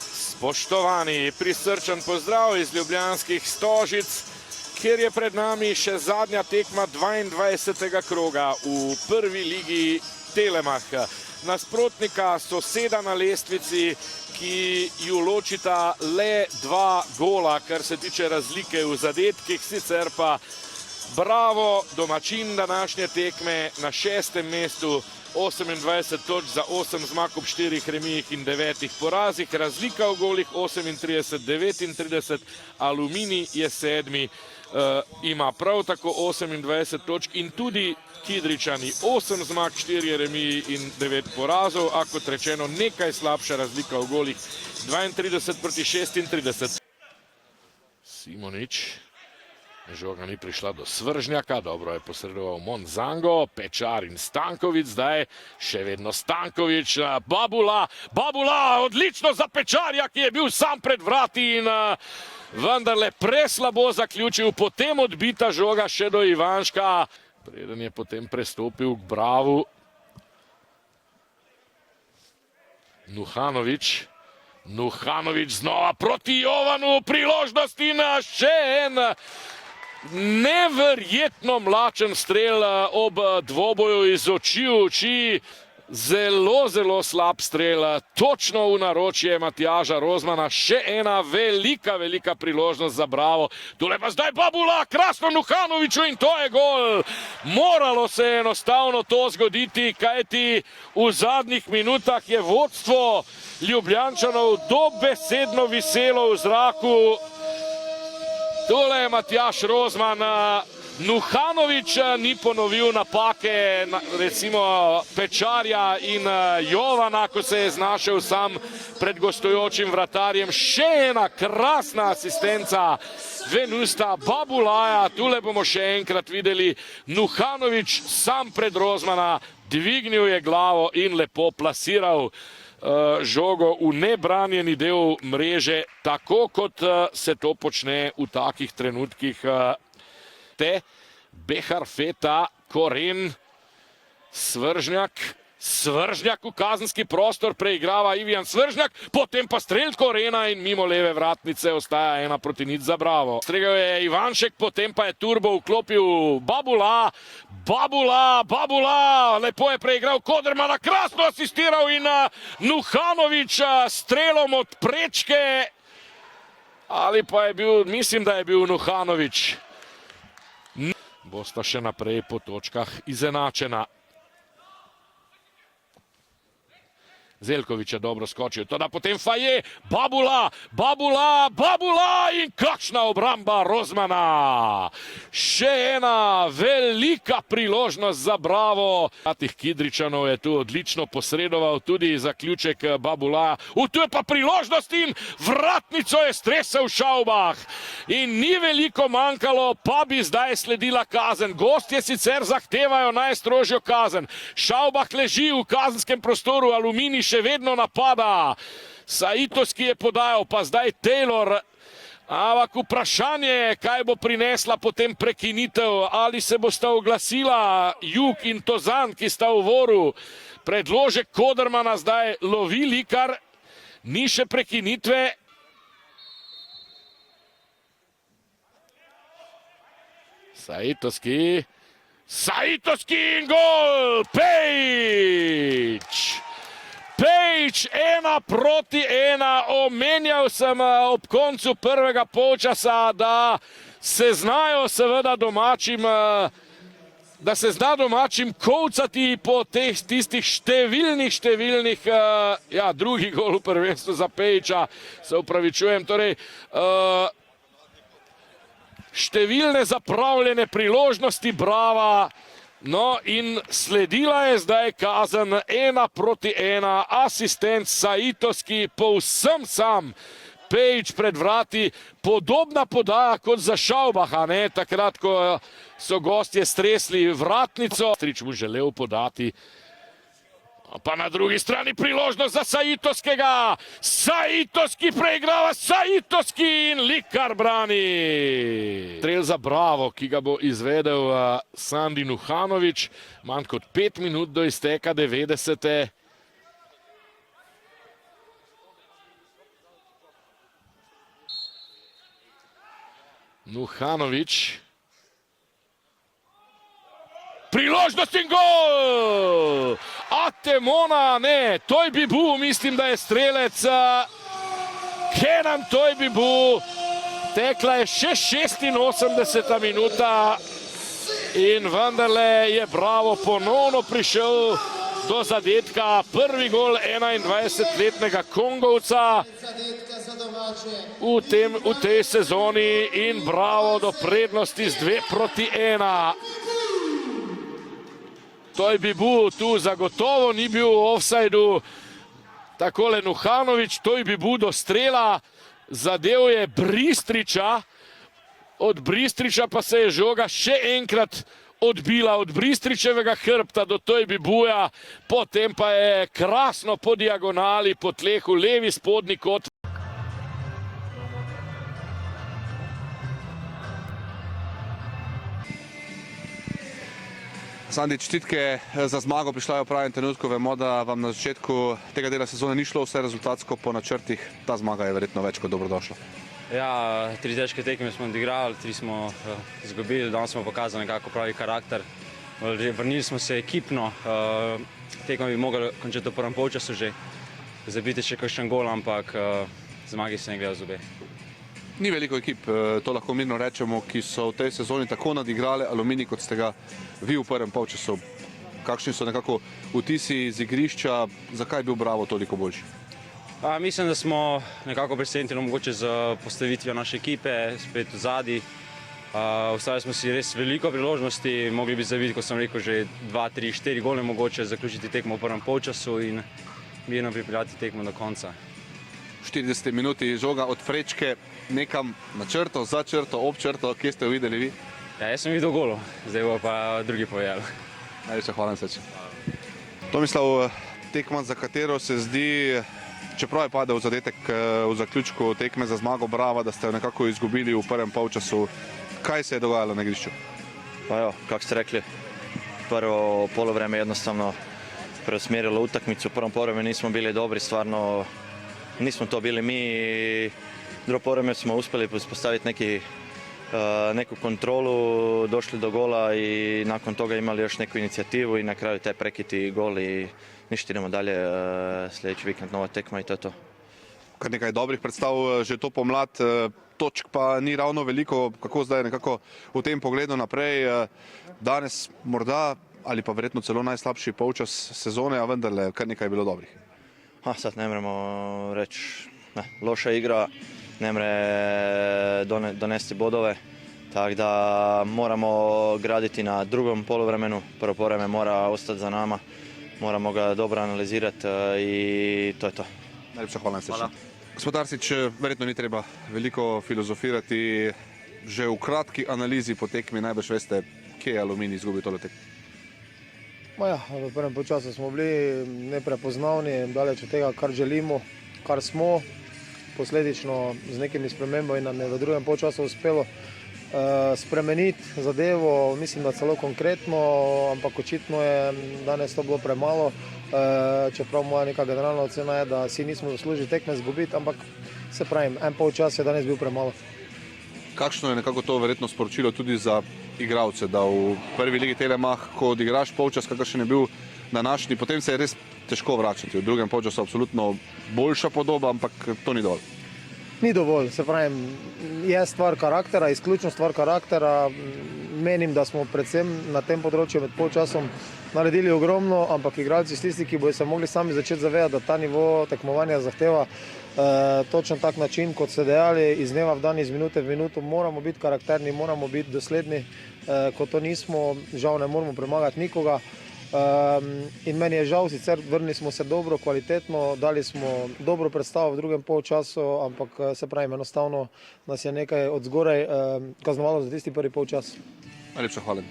Spoštovani, prisrčen pozdrav iz ljubljanskih Stožic, kjer je pred nami še zadnja tekma 22. kroga v prvi ligi Telemach. Nasprotnika soseda na lestvici, ki ju ločita le 2 gola, kar se tiče razlike v zadetkih, sicer pa Bravo, domačin današnje tekme, na 6. mestu, 28 točk za 8 zmag ob 4 remijih in 9 porazih, razlika v golih 38-39, Aluminij je 7, ima prav tako 28 točk in tudi Kidričani 8 zmag, 4 remiji in 9 porazov, a kot rečeno nekaj slabša razlika v golih 32-36. Simonič. Žoga ni prišla do Svržnjaka, dobro je posredoval Monzango, Pečar in Stanković, zdaj še vedno Stanković, Babula, odlično za Pečarja, ki je bil sam pred vrati in vendarle preslabo zaključil, potem odbita žoga še do Ivanška, preden je potem prestopil k Bravu. Nuhanović znova proti Jovanu, priložnost in še en neverjetno mlačen strel ob dvoboju iz oči v oči, zelo slab strel, točno v naročje Matjaža Rozmana, še ena velika priložnost za Bravo. Tule pa zdaj Babula, krasno Nuhanoviću in to je gol. Moralo se je enostavno to zgoditi, kajti v zadnjih minutah je vodstvo Ljubljančanov dobesedno viselo v zraku. Tole je Matjaž Rozman, Nuhanović ni ponovil napake, recimo Pečarja in Jovana, ko se je znašel sam pred gostujočim vratarjem. Še ena krasna asistenca Venusta Babulaja, tule bomo še enkrat videli, Nuhanović sam pred Rozmana, dvignil je glavo in lepo plasiral žogo v nebranjeni del mreže, tako kot se to počne v takih trenutkih. Behar, Feta, Koren, Svržnjak v kazenski prostor, preigrava Ivijan Svržnjak, potem pa strel Korena in mimo leve vratnice ostaja 1-0 za Bravo. Stregel je Ivanšek, potem pa je Turbo vklopil Babula, lepo je preigral Kodermana, krasno asistiral in Nuhanović strelom od prečke, ali pa je bil, mislim, da je bil Nuhanović. Bosta še naprej po točkah izenačena. Zeljković je dobro skočil, toda potem Faje, Babula in kakšna obramba Rozmana. Še ena velika priložnost za Bravo. Kidričanov je tu odlično posredoval, tudi zaključek Babula. Tu je pa priložnost in vratnico je stresel Šaubah. In ni veliko manjkalo, pa bi zdaj sledila kazen. Gostje sicer zahtevajo najstrožjo kazen. Šaubah leži v kazenskem prostoru, Aluminij še vedno napada. Saitovski je podajal, pa zdaj Taylor. Ampak vprašanje, kaj bo prinesla potem prekinitev, ali se bosta oglasila Jug in Tozan, ki sta v voru. Predložek Kodermana zdaj lovi Likar, ni še prekinitve. Saitovski in gol! Pejč 1-1, omenjal sem ob koncu prvega polčasa, da se znajo seveda domačim, da se zna domačim kovcati po tistih številnih, drugi gol v prvenstvu za Pejča, se upravičujem, torej, številne zapravljene priložnosti Brava. No in sledila je zdaj kazen 1-1, asistent Saitovski povsem sam, Pejč pred vrati, podobna podaja kot za Šaubaha, takrat, ko so gostje stresli vratnico. Strič mu želel podati, pa na drugi strani priložnost za Saitovskega. Saitovski preigrava, Saitovski in Likar brani. Strel za Bravo, ki ga bo izvedel Sandi Nuhanović, manj kot 5 minut do izteka 90. Nuhanović. Priložnost in gol! Atemona, ne, Tojbibu, mislim, da je strelec. Kenan Tojbibu. Tekla je še 86. minuta in vendarle je Bravo ponovno prišel do zadetka. Prvi gol 21-letnega Kongovca v tej sezoni in Bravo do prednosti z 2-1. Tojbibu tu zagotovo ni bil v ofsajdu. Takole Nuhanović, Tojbibu do strela, zadev je Bristriča. Od Bristriča pa se je žoga še enkrat odbila od Bristričevega hrbta do Tojbibuja, potem pa je krasno po diagonali, po tlehu, levi spodnji kot. Sandi, čestitke za zmago, prišla je v pravem trenutku. Vemo, da vam na začetku tega dela sezone ni šlo vse rezultatsko po načrtih. Ta zmaga je verjetno več kot dobrodošla. Ja, 3 težke tekme smo odigrali, 3 smo izgubili, danes smo pokazali nekako pravi karakter. Vrnili smo se ekipno, tekmo bi mogli končati v prvem polčasu že, zabiti še kakšen gol, ampak zmagi se ne gledajo zobe. Ni veliko ekip, to lahko mirno rečemo, ki so v tej sezoni tako nadigrale Aluminij, kot ste ga vi v prvem polčasu. Kakšni so nekako vtisi z igrišča, zakaj je bil Bravo toliko boljši? Mislim, da smo nekako presenetili mogoče z postavitvijo naše ekipe, spet v zadnji. Ustvarili smo si res veliko priložnosti, mogli bi zabiti, kot sem rekel, že 2, 3, 4 gole mogoče, zaključiti tekmo v prvem polčasu in mirno pripeljati tekmo do konca. V 40 minuti žoga od prečke nekam na črto, za črto, ob črto, kje ste jo videli vi? Ja, jaz sem videl golo, zdaj bo pa drugi povedal. Najlepša hvala, Seč. Tomislav, tekma, za katero se zdi, čeprav je padel zadetek v zaključku tekme za zmago Brava, da ste jo nekako izgubili v prvem polčasu. Kaj se je dogajalo na igrišču? Pa jo, kako ste rekli, prvo polovreme jednostavno preusmjerilo utakmicu. U prvom polovremenu nismo bili dobri, stvarno nismo to bili mi. Drugo polovreme smo uspjeli uspostaviti neku kontrolu, došli do gola i nakon toga imali još neku inicijativu i na kraju taj prekiti gol i ništa, idemo dalje, sljedeći vikend nova tekma i to je to. Kar nekaj dobrih predstav že to pomlad, točk pa ni ravno veliko, kako zdaj nekako v tem pogledu naprej. Danes morda ali pa verjetno celo najslabši polčas sezone, a vendarle kar nekaj je bilo dobrih. Sad ne moremo reći, loša igra, ne more donesti bodove, tako da moramo graditi na drugom poluvremenu. Prvo poluvreme mora ostati za nama, moramo ga dobro analizirati i to je to. Najlepša hvala. Gospod Arsič, verjetno ni treba veliko filozofirati. Že v kratki analizi po tekmi najbrž veste, kje je Aluminij izgubil tole tekmo. V prvem polčasu smo bili neprepoznavni, daleč od tega, kar želimo, kar smo. Posledično z nekimi spremembami nam je v drugem polčasu uspelo spremeniti zadevo, mislim, da celo konkretno, ampak očitno je danes to bilo premalo. Čeprav moja neka generalna ocena je, da si nismo zaslužili tekme izgubiti, ampak se pravim, en polčas je danes bil premalo. Kakšno je nekako to verjetno sporočilo tudi za igralce, da v prvi ligi Telemach, ko odigraš polčas, kakršen je bil današnji, potem se je res težko vračati. V drugem polčasu absolutno boljša podoba, ampak to ni dovolj. Ni dovolj, se pravim, je stvar karaktera, izključno stvar karaktera. Menim, da smo predvsem na tem področju med polčasom naredili ogromno, ampak igralci tisti, ki bodo se mogli sami začeti zavedati, da ta nivo tekmovanja zahteva točno tak način, kot ste dejali, iz dneva v dan, iz minute v minuto, moramo biti karakterni, moramo biti dosledni, ko to nismo, žal ne moramo premagati nikoga. In meni je žal, sicer vrnili smo se dobro, kvalitetno, dali smo dobro predstavo v drugem polčasu, ampak se pravim, enostavno nas je nekaj od zgoraj kaznovalo za tisti prvi polčas. Najlepša hvala.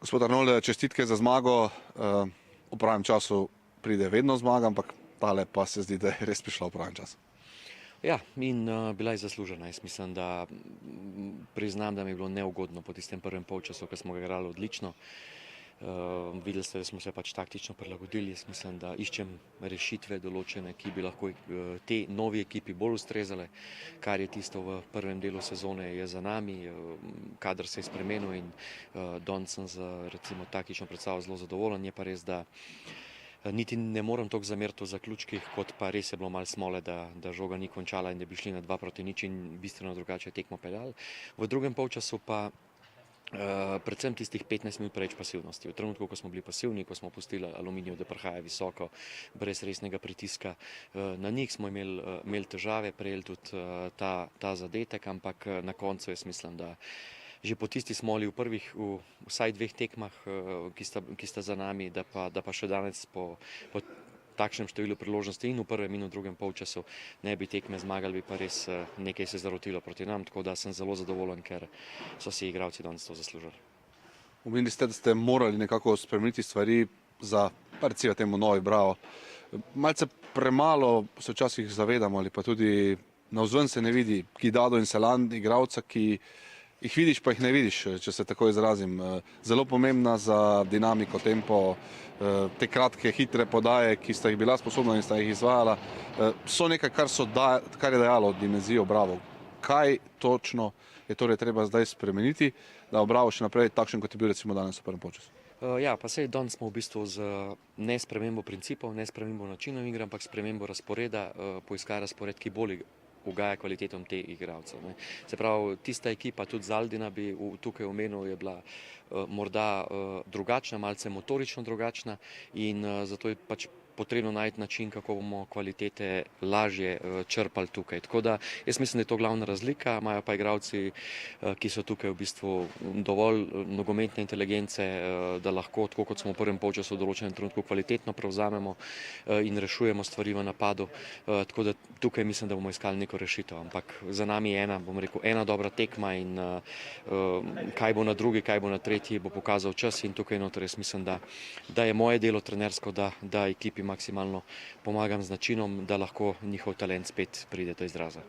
Gospod Arnold, čestitke za zmago. V pravem času pride vedno zmaga, ampak tale pa se zdi, da je res prišla v pravem času. Ja, in bila je zaslužena. Jaz mislim, da priznam, da mi je bilo neugodno po tistem prvem polčasu, ko smo ga igrali odlično. Videli ste, da smo se pač taktično prilagodili. Jaz mislim, da iščem rešitve določene, ki bi lahko te novi ekipi bolj ustrezale, kar je tisto v prvem delu sezone je za nami, kader se je spremenil in danes sem za recimo taktično predstavo zelo zadovoljen. Je pa res, da niti ne morem toliko zameriti v zaključkih, kot pa res je bilo malo smole, da žoga ni končala in da bi šli na 2-0 in bistveno drugače tekmo peljali. V drugem polčasu pa predvsem tistih 15 minut preveč pasivnosti. V trenutku, ko smo bili pasivni, ko smo pustili Aluminijev, da prihaja visoko, brez resnega pritiska, na njih smo imeli težave, prejeli tudi ta zadetek, ampak na koncu jaz mislim, da že po tisti smoli v vsaj 2 tekmah, ki sta za nami, da pa še danes po takšnem številu priložnosti in v prvem in v drugem polčasu ne bi tekme zmagali, bi pa res nekaj se zarotilo proti nam, tako da sem zelo zadovoljen, ker so si igralci danes to zaslužili. Omenili ste, da ste morali nekako spremeniti stvari za, recimo temu, novi Bravo. Malce premalo se včasih zavedamo ali pa tudi navzven se ne vidi Kidado in Selan, igralca, ki jih vidiš, pa jih ne vidiš, če se tako izrazim. Zelo pomembna za dinamiko, tempo, te kratke, hitre podaje, ki sta jih bila sposobna in sta jih izvajala, so nekaj, kar je dajalo dimenzijo Bravo. Kaj točno je torej treba zdaj spremeniti, da bo Bravo še naprej takšen, kot je bil recimo danes v prvem polčasu? Ja, pa sej danes smo v bistvu z ne spremembo principov, ne spremembo načinov igre, ampak spremembo razporeda, poiskali razpored, ki bolj ugaja kvalitetom teh igralcev. Se pravi, tista ekipa, tudi Zaldina bi tukaj omenil, je bila morda drugačna, malce motorično drugačna in zato je pač potrebno najti način, kako bomo kvalitete lažje črpali tukaj. Tako da jaz mislim, da je to glavna razlika, imajo pa igralci, ki so tukaj v bistvu dovolj nogometne inteligence, da lahko, tako kot smo v prvem polčasu v določenem trenutku kvalitetno prevzamemo in rešujemo stvari v napadu. Tako da tukaj mislim, da bomo iskali neko rešitev, ampak za nami je ena dobra tekma in kaj bo na drugi, kaj bo na tretji, bo pokazal čas in tukaj noter jaz mislim, da je moje delo trenersko, da ekipi maksimalno pomagam z načinom, da lahko njihov talent spet pride do izraza.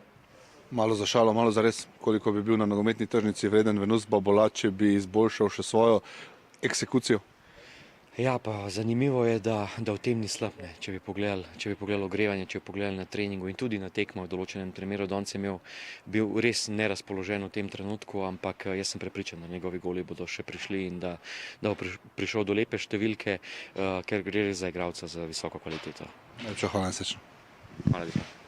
Malo za šalo, malo za res, koliko bi bil na nogometni tržnici vreden Venus Babolat, če bi izboljšal še svojo eksekucijo? Ja, pa zanimivo je, da v tem ni slab, ne. Če bi pogledali ogrevanje, če bi pogledali na treningu in tudi na tekmo v določenem primeru, danes je bil res nerazpoložen v tem trenutku, ampak jaz sem prepričan, da njegovi goli bodo še prišli in da bo prišel do lepe številke, ker gre res za igralca z visoko kvaliteto. Najlepša hvala, srečno. Hvala lepa.